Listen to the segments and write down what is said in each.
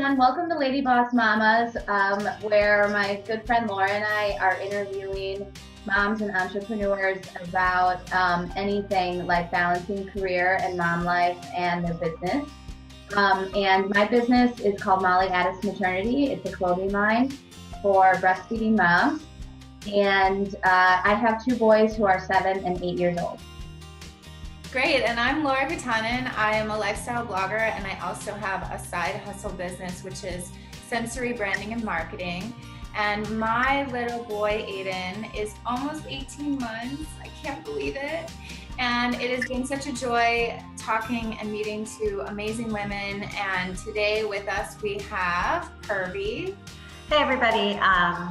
everyone. Welcome to Lady Boss Mamas, where my good friend Laura and I are interviewing moms and entrepreneurs about anything like balancing career and mom life and their business. And my business is called Ades Maternity. It's a clothing line for breastfeeding moms. And I have two boys who are 7 and 8 years old. Great, and I'm Laura Kyttanen. I am a lifestyle blogger, and I also have a side hustle business, which is sensory branding and marketing. And my little boy, Aiden, is almost 18 months. I can't believe it. And it has been such a joy talking and meeting to amazing women. And today with us, we have Purvi. Hey everybody,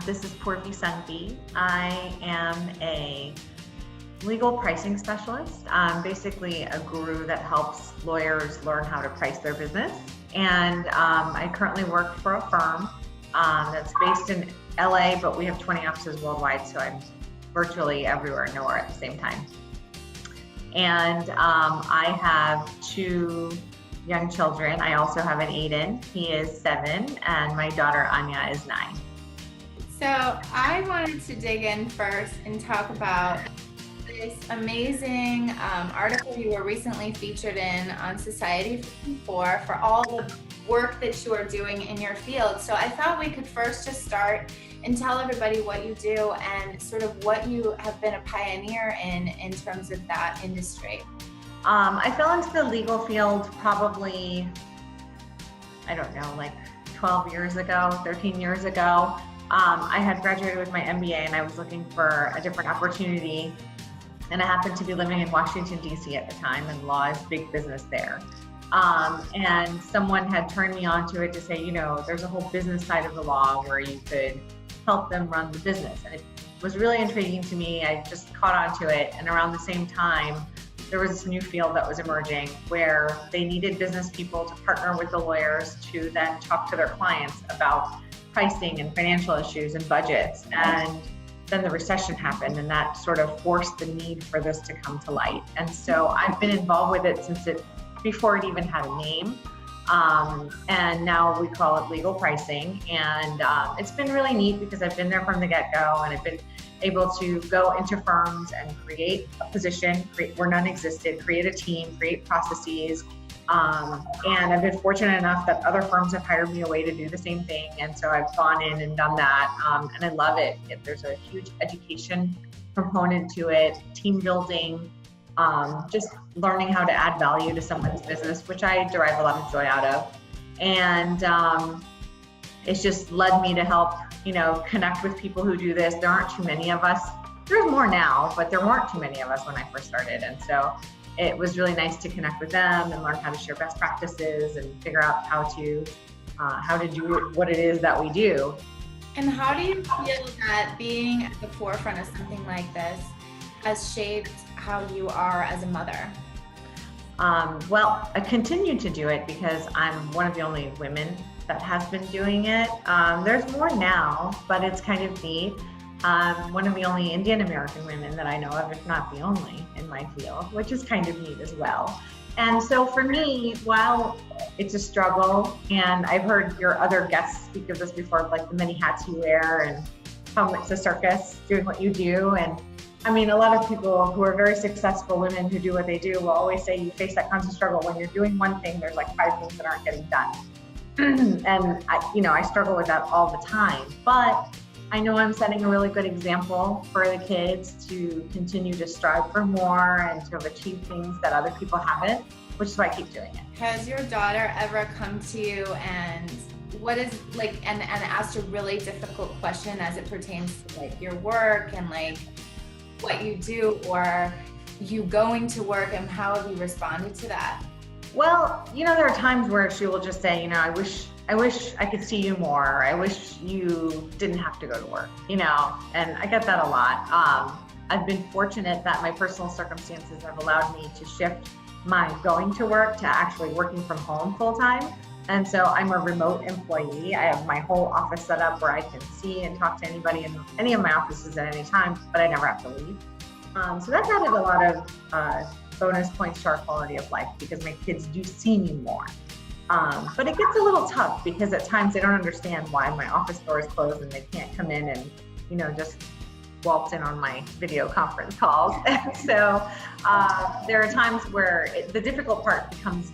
this is Purvi Sanghvi. I am a legal pricing specialist. I'm basically a guru that helps lawyers learn how to price their business. And I currently work for a firm that's based in LA, but we have 20 offices worldwide, so I'm virtually everywhere and nowhere at the same time. And I have 2 young children. I also have an Aiden. He is 7, and my daughter Anya is 9. So I wanted to dig in first and talk about this amazing article you were recently featured in on Society 54 for all the work that you are doing in your field. So I thought we could first just start and tell everybody what you do and sort of what you have been a pioneer in terms of that industry. I fell into the legal field probably, I don't know, like 12 years ago, 13 years ago. I had graduated with my MBA and I was looking for a different opportunity. And I happened to be living in Washington, D.C. at the time, and law is big business there. And someone had turned me on to it to say, you know, there's a whole business side of the law where you could help them run the business. And it was really intriguing to me. I just caught on to it. And around the same time, there was this new field that was emerging where they needed business people to partner with the lawyers to then talk to their clients about pricing and financial issues and budgets. And then the recession happened, and that sort of forced the need for this to come to light. And so I've been involved with it since before it even had a name. And now we call it legal pricing. And it's been really neat because I've been there from the get-go, and I've been able to go into firms and create a position, where none existed, create a team, create processes. And I've been fortunate enough that other firms have hired me away to do the same thing. And so I've gone in and done that. And I love it. There's a huge education component to it, team building, just learning how to add value to someone's business, which I derive a lot of joy out of. And it's just led me to help, you know, connect with people who do this. There aren't too many of us. There's more now, but there weren't too many of us when I first started. And so it was really nice to connect with them and learn how to share best practices and figure out how to do what it is that we do. And how do you feel that being at the forefront of something like this has shaped how you are as a mother? Well, I continue to do it because I'm one of the only women that has been doing it. There's more now, but it's kind of neat. One of the only Indian American women that I know of, if not the only in my field, which is kind of neat as well. And so for me, while it's a struggle, and I've heard your other guests speak of this before, like the many hats you wear and how it's a circus doing what you do. And I mean, a lot of people who are very successful women who do what they do will always say you face that constant struggle. When you're doing one thing, there's like 5 things that aren't getting done. And I struggle with that all the time, but I know I'm setting a really good example for the kids to continue to strive for more and to have achieved things that other people haven't, which is why I keep doing it. Has your daughter ever come to you and and asked a really difficult question as it pertains to like your work and like what you do, or you going to work, and how have you responded to that? Well, you know, there are times where she will just say, you know, I wish I could see you more. I wish you didn't have to go to work, you know, and I get that a lot. I've been fortunate that my personal circumstances have allowed me to shift my going to work to actually working from home full time. And so I'm a remote employee. I have my whole office set up where I can see and talk to anybody in any of my offices at any time, but I never have to leave. So that's added a lot of bonus points to our quality of life because my kids do see me more. But it gets a little tough because at times they don't understand why my office door is closed and they can't come in and, just waltz in on my video conference calls. And so there are times where the difficult part becomes,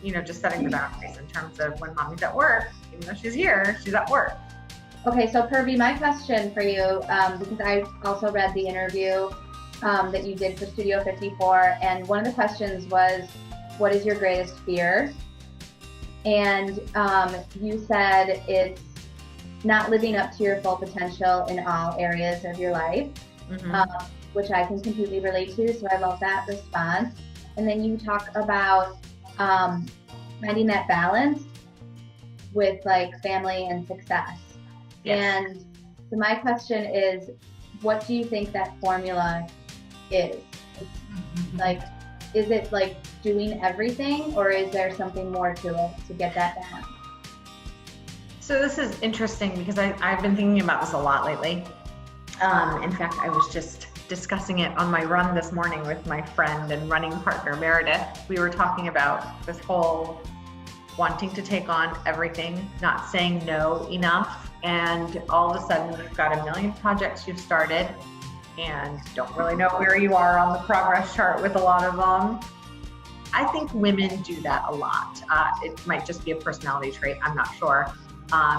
just setting the boundaries in terms of when mommy's at work, even though she's here, she's at work. Okay, so Purvi, my question for you, because I also read the interview that you did for Studio 54, and one of the questions was, what is your greatest fear? And you said it's not living up to your full potential in all areas of your life, which I can completely relate to, so I love that response. And then you talk about finding that balance with like family and success. Yes. And so my question is, what do you think that formula is? Like, is it like doing everything, or is there something more to it to get that balance? So this is interesting because I've been thinking about this a lot lately. In fact, I was just discussing it on my run this morning with my friend and running partner, Meredith. We were talking about this whole wanting to take on everything, not saying no enough, and all of a sudden you've got a million projects you've started and don't really know where you are on the progress chart with a lot of them. I think women do that a lot. It might just be a personality trait, I'm not sure.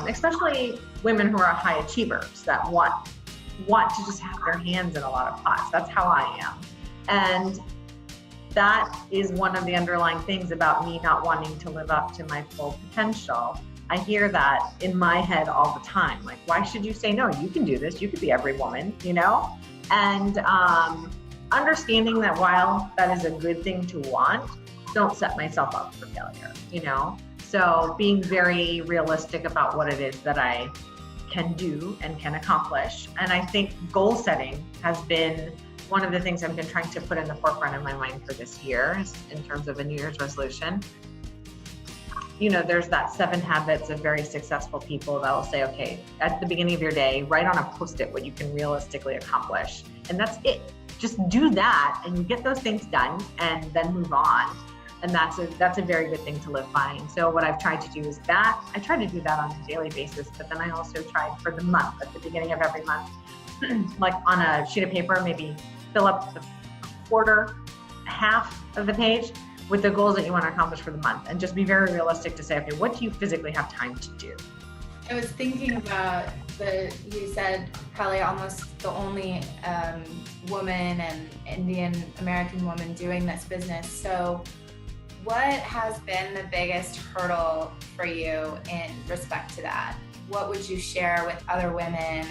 Especially women who are high achievers that want to just have their hands in a lot of pots. That's how I am. And that is one of the underlying things about me not wanting to live up to my full potential. I hear that in my head all the time. Like, why should you say no? You can do this. You could be every woman, And understanding that while that is a good thing to want, don't set myself up for failure, So being very realistic about what it is that I can do and can accomplish. And I think goal setting has been one of the things I've been trying to put in the forefront of my mind for this year in terms of a New Year's resolution. There's that 7 habits of very successful people that will say, okay, at the beginning of your day, write on a Post-it what you can realistically accomplish. And that's it. Just do that and you get those things done and then move on. And that's a very good thing to live by. And so what I've tried to do is that. I try to do that on a daily basis, but then I also tried for the month, at the beginning of every month, like on a sheet of paper, maybe fill up the quarter, half of the page with the goals that you want to accomplish for the month, and just be very realistic to say, okay, what do you physically have time to do? I was thinking about you said probably almost the only woman and Indian American woman doing this business. So what has been the biggest hurdle for you in respect to that? What would you share with other women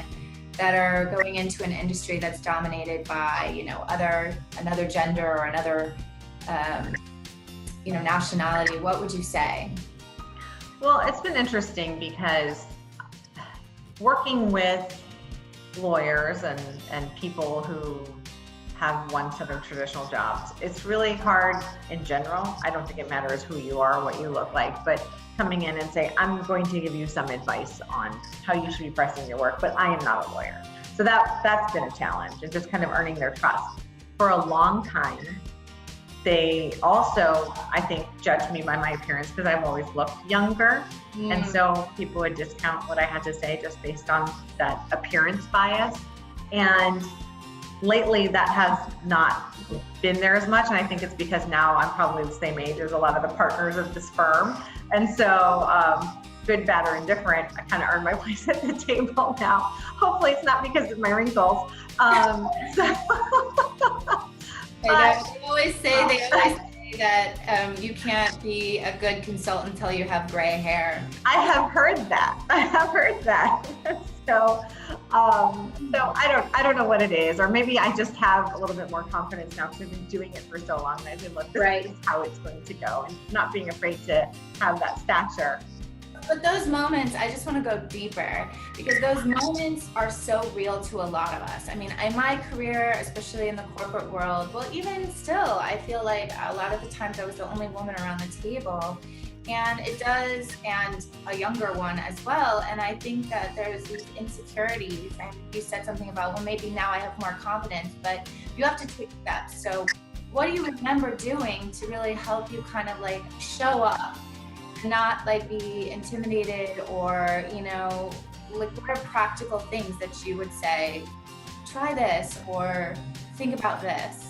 that are going into an industry that's dominated by, another gender or another, nationality? What would you say? Well, it's been interesting because working with lawyers and people who have one set of traditional jobs, it's really hard in general. I don't think it matters who you are, what you look like, but coming in and say, I'm going to give you some advice on how you should be pressing your work, but I am not a lawyer. So that's been a challenge, and just kind of earning their trust. For a long time, they also, I think, judged me by my appearance because I've always looked younger. And so people would discount what I had to say just based on that appearance bias. And lately that has not been there as much. And I think it's because now I'm probably the same age as a lot of the partners of this firm. And so good, bad, or indifferent, I kind of earned my place at the table now. Hopefully it's not because of my wrinkles. They always say that you can't be a good consultant until you have gray hair. I have heard that. So I don't know what it is, or maybe I just have a little bit more confidence now because I've been doing it for so long. And I said, look, this is how it's going to go, and not being afraid to have that stature. But those moments, I just want to go deeper, because those moments are so real to a lot of us. I mean, in my career, especially in the corporate world, well, even still, I feel like a lot of the times I was the only woman around the table. And and a younger one as well. And I think that there's these insecurities, and you said something about, well, maybe now I have more confidence, but you have to take steps. So what do you remember doing to really help you kind of like show up not like be intimidated or, you know, like what are practical things that you would say, try this or think about this?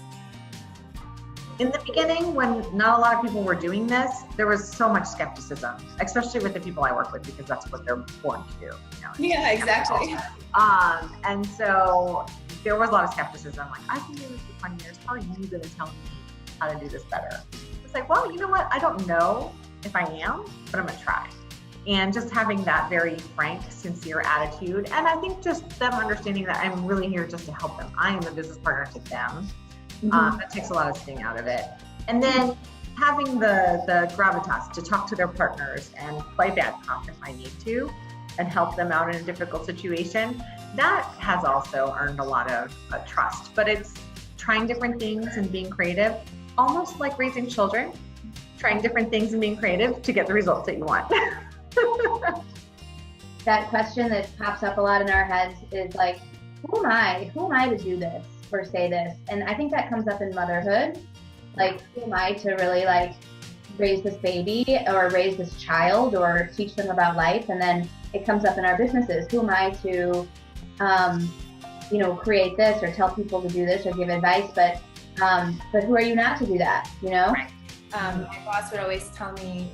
In the beginning, when not a lot of people were doing this, there was so much skepticism, especially with the people I work with, because that's what they're born to do. You know? Yeah, exactly. And so there was a lot of skepticism, like, I've been doing this for 20 years. How are you going to tell me how to do this better? It's like, well, you know what? I don't know if I am, but I'm going to try. And just having that very frank, sincere attitude. And I think just them understanding that I'm really here just to help them. I am a business partner to them. That takes a lot of sting out of it. And then having the gravitas to talk to their partners and play bad cop if I need to, and help them out in a difficult situation, that has also earned a lot of trust. But it's trying different things and being creative, almost like raising children, trying different things and being creative to get the results that you want. That question that pops up a lot in our heads is like, who am I? Who am I to do this or say this? And I think that comes up in motherhood. Like, who am I to really like raise this baby or raise this child or teach them about life? And then it comes up in our businesses. Who am I to, you know, create this or tell people to do this or give advice? But who are you not to do that? You know? Right. My boss would always tell me,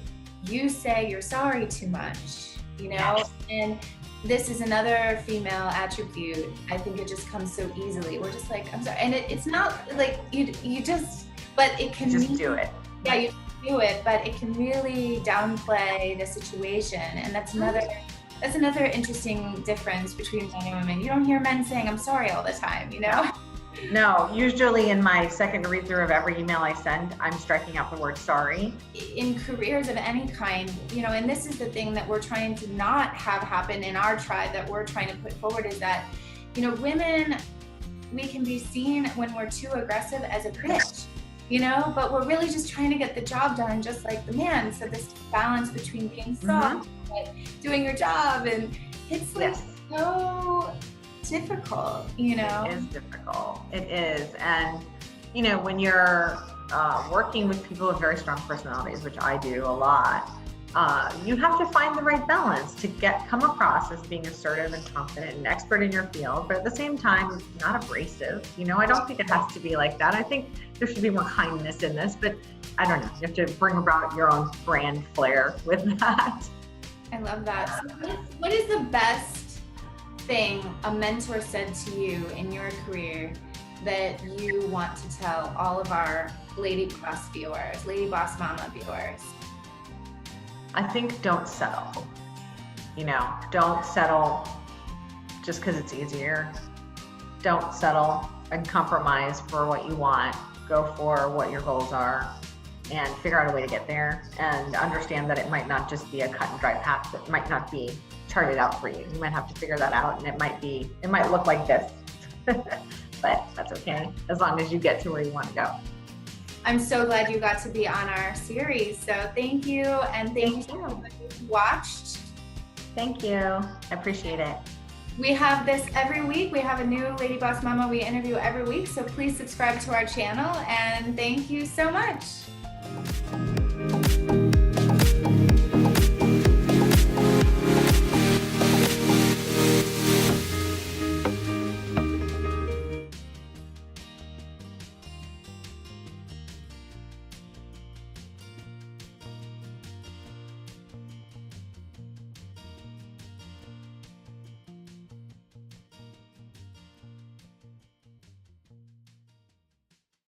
you say you're sorry too much, you know? Yes. And this is another female attribute. I think it just comes so easily. We're just like, I'm sorry. And it's not like you just, but it can just do it. Yeah, you do it, but it can really downplay the situation. And that's another interesting difference between men and women. You don't hear men saying, I'm sorry all the time, you know? No, usually in my second read through of every email I send, I'm striking out the word sorry. In careers of any kind, you know, and this is the thing that we're trying to not have happen in our tribe, that we're trying to put forward, is that, you know, women, we can be seen when we're too aggressive as a bitch, you know, but we're really just trying to get the job done just like the man. So this balance between being soft and doing your job, and it's like so difficult, you know? It is difficult. It is. And, you know, when you're working with people with very strong personalities, which I do a lot, you have to find the right balance to come across as being assertive and confident and expert in your field, but at the same time, not abrasive. You know, I don't think it has to be like that. I think there should be more kindness in this, but I don't know. You have to bring about your own brand flair with that. I love that. So what is the best thing a mentor said to you in your career that you want to tell all of our Lady Boss viewers, Lady Boss Mama viewers? I think don't settle. You know, don't settle just because it's easier. Don't settle and compromise for what you want. Go for what your goals are and figure out a way to get there, and understand that it might not just be a cut and dry path. That might not be charted out for you. You might have to figure that out, and it might look like this, but that's okay, as long as you get to where you want to go. I'm so glad you got to be on our series. So thank you, and thank you so much who watched. Thank you. I appreciate it. We have this every week. We have a new Lady Boss Mama we interview every week. So please subscribe to our channel, and thank you so much.